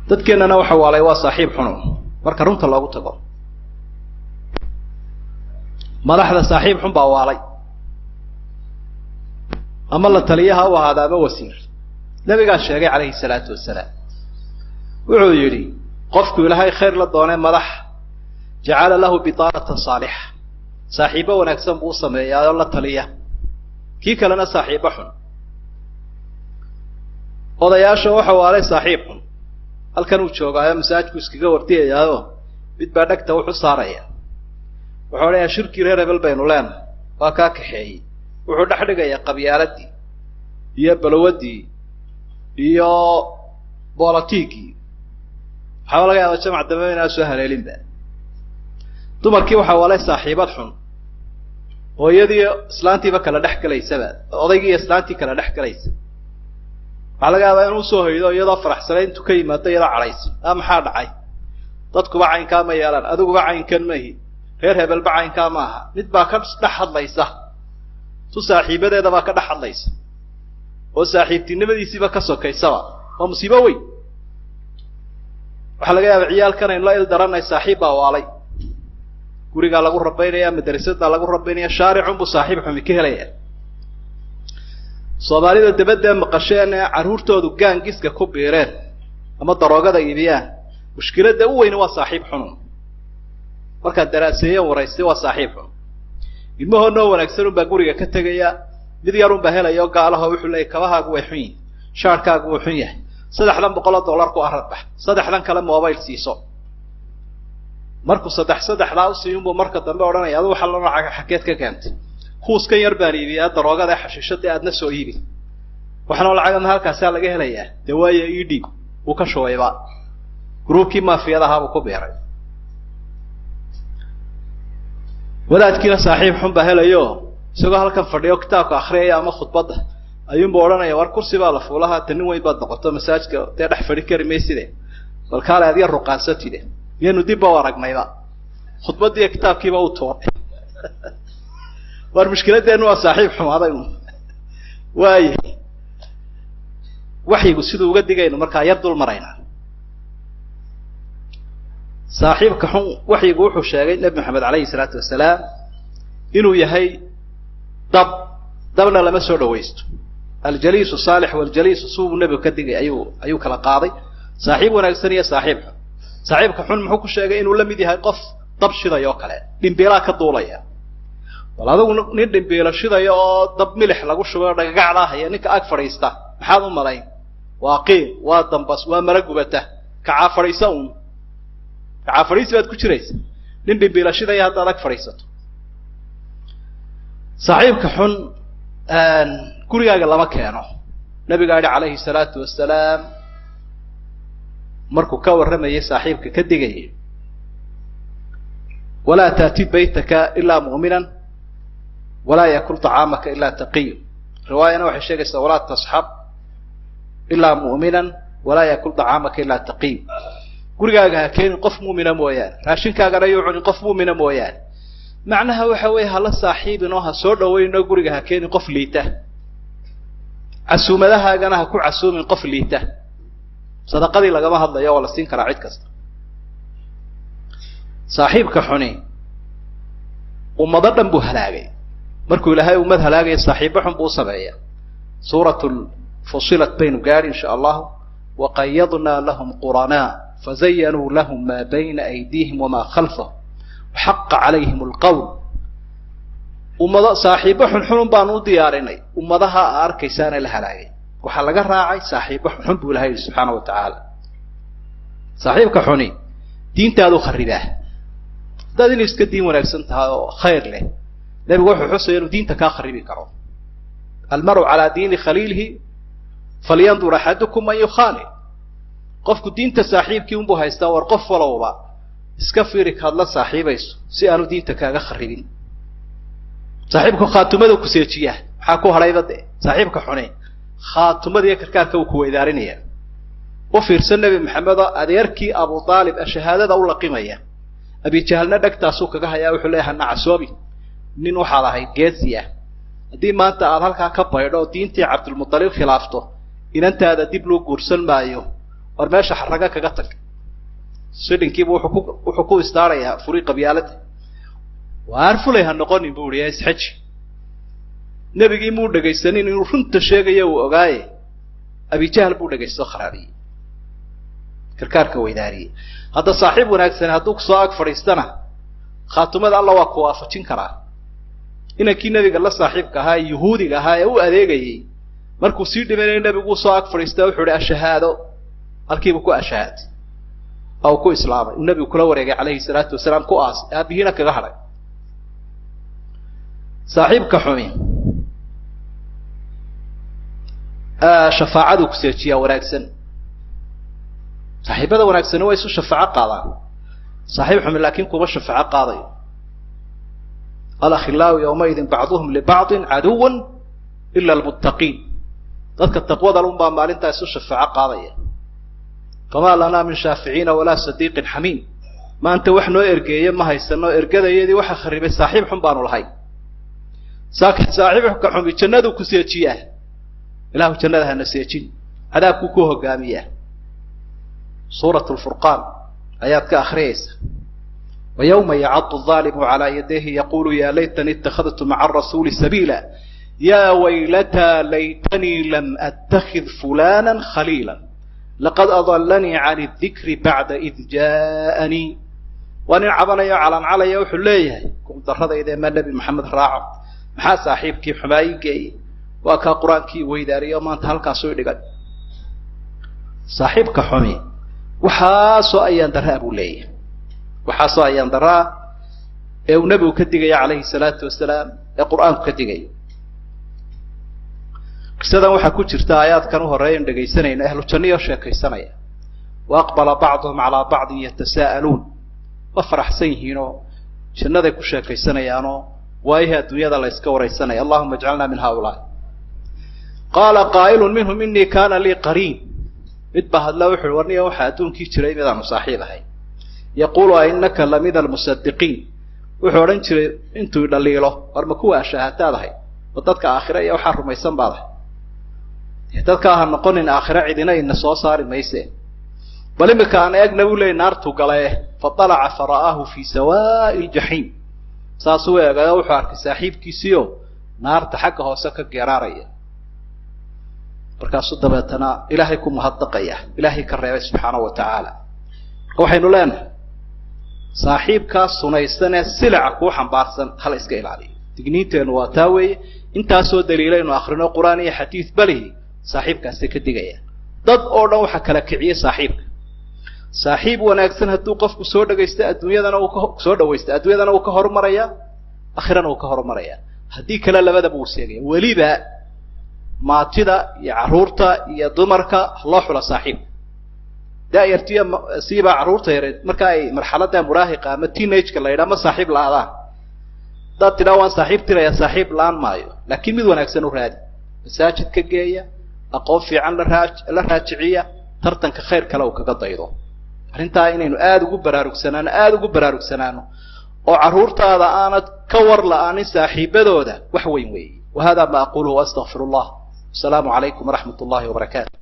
dadkeenana waxa waalay waa saaxiib xun marka runta loogu tago madaxda saaxiib xun baa waalay ama la taliyaha u ahaada ama wasiir nabiga sheegay calayhi salaatu wasalaam wuxuu yiri qofku ilaahay khayr la doonay madax jacala lahu bitaratan salihah saaxiibo wanaagsan buu sameeyaa la taliya kii kalena saaxiibo xun odayaasha waxa waalay saaxiib xun halkan uu joogaayo masaajidku iskaga wartiyayaayo mid baa dhagta wuxuu saaraya wuxuu leeyahay shirki reer hebel baynu leenahay waa ka kaxeeyay wuxuu dhaxdhigayaa qabyaaladii iyo balwadii iyo boolatiigi waxa laga yaabaa jamac dambe inaa soo haleelinba dumarkii waxa waalay saaxiibad xun hooyadii islaantiiba kala dhex galaysaba odaygii islaantii kala dhex galaysa waxa laga yaabaa inuu soo hoydo iyadoo faraxsanay intuu ka yimaado iyadoo cadhaysan maxaa dhacay dadkuba caynkaa ma yeelan adiguba caynkan maahi reer hebelba caynkaa ma aha mid baa ka dhex hadlaysa tu saaxiibadeeda baa ka dhex hadlaysa oo saaxiibtinimadiisiiba ka sokaysaba waa musiibo weyn waxa laga yaabaa ciyaalkan aynu la il daranay saaxiib baa waalay gurigaa lagu rabaynaya madrasada lagu rabaynaya shaaricun buu saaxiib xumi ka helaya soomaalida dabadda maqasheen caruurtoodu gaangiska ku biireen ama daroogada iibiyaan mushkiladda u weyn waa saaxiib xun marka daraaseeyeen waraystay waa saaxiib xun ilmahoodna wanaagsan baa guriga ka tagaya mid yar baa helayo gaalaha wuxuu leeyahay kabahaagu way xun yihiin shaarkaagu wuu xun yahay $300 ku arbax saddexdan kale mobile siiso markuu saddexdaa u siiyay marka dambe oranay adigu waxa la raaca xakeed ka keentay kuuskan yar baan iibiyaa daroogada xashiishada aadna soo iibi waxana lacagna halkaas laga helayaa dawaaya idib uu ka shooyba groupkii maafiyadaha uu ku beeray wadaadkiina saaxiib xun baa helayo isagoo halkan fadhiyo kitaabka akhriyay ama khudbada ayuu booranaya war kursi baa la fuulaha tan weyn baad noqoto masaajidka ee dhex fadhi kari meeside bal kaale aad yar ruqaansatide yanu dib baa aragnayba khudbadii kitaabkiiba uu toor war mushkiladeenu waa saaxiib xumaaday waay waxyigu sidoo uga digayno marka yar dul marayna saaxiibka xun waxyigu wuxuu sheegay nabi maxamed calayhi salaatu wasalaam inuu yahay dabna lama soo dhawaysto aljaliisu saalix waljaliisu suu nabi ka digay ayuu kala qaaday saaxiib wanaagsan iyo saaxiib xun saaxiibka xun muxuu ku sheegay inuu la mid yahay qof dab shidayo kale dhimbiilaa ka duulaya wal adigu nin dhimbiila shidayo oo dab milix lagu shubayo dhagacda haya ninka ag fadhiista maxaad u malayn waa qiil waa dambas waa mara gubata ka fadhiisa ka fadhiisa baad ku jiraysa nin dhimbiila shidaya hadda ag fadhiisato saaxiibka xun gurigaaga lama keeno nabiga calayhi salaatu wasalaam markuu ka waramayay saaxiibka ka digay wala taati baytaka illa mu'minan wala yakul ta'amaka illa taqi riwaayana waxa sheegaysa wala tashab illa mu'minan wala yakul ta'amaka illa taqi gurigaaga keen qof mu'mina mooyaan raashinkaaga ayuu cunin qof mu'mina mooyaan macnaha waxa way hala saaxiibino ha soo dhaweyno guriga ha keen qof liita casuumadahaagana ha ku casuumin qof liita sadaqadii lagama hadlayo wala siin kara cid kasta saaxiibka xuni ummada dhan buu halaagay markuu ilaahay ummad halaagay saaxiibo xun buu sameeyaa suuratul fusilat baynu gaar insha Allah wa qayyadna lahum qurana fazayyanu lahum ma bayna aydihim wa ma khalfahum haqqa alayhim alqawl ummada saaxiibo xun baan u diyaarinay ummadaha arkaysan la halaagay waxa laga raacay saaxiibo xun buu ilaahay subhanahu wa ta'ala saaxiibka xuni diintaadu kharibaa dad in iska diin wanaagsan tahay oo khayr leh nabigu wuxuu xusay inuu diinta ka kharibi karo almaru ala diini khaliilihi falyanzur ahadukum man yukhali qofku diinta saaxiibkii uu haysta war qof walowba iska fiiri kadla saaxiibayso si aanu diinta kaaga kharibin saaxiibku khaatumada ku seejiya waxa ku haraybade saaxiibka xunay khaatumada karkaarka uu ku weydaarinaya oo fiirsan nabi maxamed adeerkii abu talib shahaadada uu laqimaya abi jahlna dhagtaasu kaga hayaa wuxuu leeyahay nacasoobi nin waxa lahayd geesiya hadii maanta aad halka ka baydho diintii abdul muttalib khilaafto inantaada dib loo guursan maayo ورماشة حرقة كقطك سيدن كيبو وحكو استاريها فريق بيالته وعارفوا لها النقون بوريا يسحج نبي مود دقيسانين إنه رنت الشيء يو أجاي أبي جهل بود دقيس خرابي كركارك ويداري هذا صاحبنا أكثر هذوك صاق فريستنا خاتم الله وقوا فتشين كرا إن كي نبي الله صاحبك هاي يهودي هاي هو أذيعي مركو سيد من النبي وقوا صاق فريستا وحول الشهادة الكي بكو أشهاد أو كو إسلام النبي كله ورجع عليه الصلاة والسلام كو أص أبي هنا كجهرة صاحبك حمي شفاعتك سيرتيا وراكسن صاحب هذا وراكسن هو يسوي شفاعة قاضي صاحب حمل لكن كوب الشفاعة قاضي الأخلاء يومئذ بعضهم لبعض عدو إلا المتقين ذلك التقوى ذا الأمة ما لنتا يسوي شفاعة قاضية فما لنا من شافعين ولا صديق حميم ما أنت وحنا إرجية ما هيستنى إرجاء يدي وح خريب صاحب حنبان الحي صاحب حكم جنده كسيتشيه إله جنده النسيتشين هذا كوكوه جامية سورة الفرقان آيات كأخريس ويوم يعض الظالم على يديه يقول يا ليتني اتخذت مع الرسول سبيلا يا ويلتى ليتني لم أتخذ فلانا خليلا لقد أضلني عن الذكر بعد إذ جاءني ونعبنا يعلن علي وحليه كنت رضا إذا ما النبي محمد راعب محا صاحبك حمايك وكا قرآنك ويداري وما انت هلكا سوي لقد صاحبك حمي وحاسو أيان درها أبو ليه وحاسو أيان درها ونبي كدقي عليه الصلاة والسلام القرآن كدقي قصدا waxaa ku jirta aayaadkan u horeeyay dhageysanayna ahlu jannah oo sheekaysanaya waqbala ba'dhum ala ba'd yatasaaluun wa faraxsan yihiin jannada ku sheekaysanayaano waayaha adduunyada la iska wareysanaya allahumma ij'alna min haula qala qaa'ilun minhum inni kana li qarin midbahad la wuxuu warniyo waxa adduunkii jiray midaan saaxiibahay yaqulu innaka lamidal musaddiqin wuxuu oran jiray intuu dhaliilo warma kuwa shahaadadahay wadadka aakhira iyo waxa rumaysan baaday dadka aan noqonin aakhira cidina in soo saari mayse balima kaan eegna uu leey naartu galay fatala'a faraahu fi sawa'il jahim saasu eega wuxuu arkay saaxiibkiisiyo naarta xagga hoose ka geeraaraya markaas dabeetana ilaahay ku mahadnaqaya ilaahay ka reebay subhanahu wa ta'ala waxaynu leenahay saaxiibka sunaysan silac ku xambaarsan hal iska ilaaliyo digniinteenu waa taaway intaasoo daliilayno akhrino quraan iyo xadiis bali saaxiibkaasi ka digaya dad oo dhan waxa kala kiciye saaxiibka saaxiib wanaagsan haduu qofku soo dhageysto adduunyadana uu ka soo dhaweysto adduunyadana uu ka horumaraya aakhirana uu ka horumaraya hadii kala labada buu sheegay waliba maatida iyo caruurta iyo dumarka loo xula saaxiib daayirtiya siiba caruurta yareed marka ay marxaladda muraahiqa ama teenage-ka la yiraahdo saaxiib laada dad tidawaan saaxiib tiraya saaxiib laan maayo laakiin mid wanaagsan u raadi masaajidka geeya aqoon fiican la raajiciya tartanka khayr kale oo kaga daydo arinta inaynu aad ugu baraarugsanaano oo caruurtaada aanad ka war la'aanin saaxiibadooda wax weyn weey wahada ma aqulu wa astaghfirullah assalamu alaykum wa rahmatullahi wa barakatuh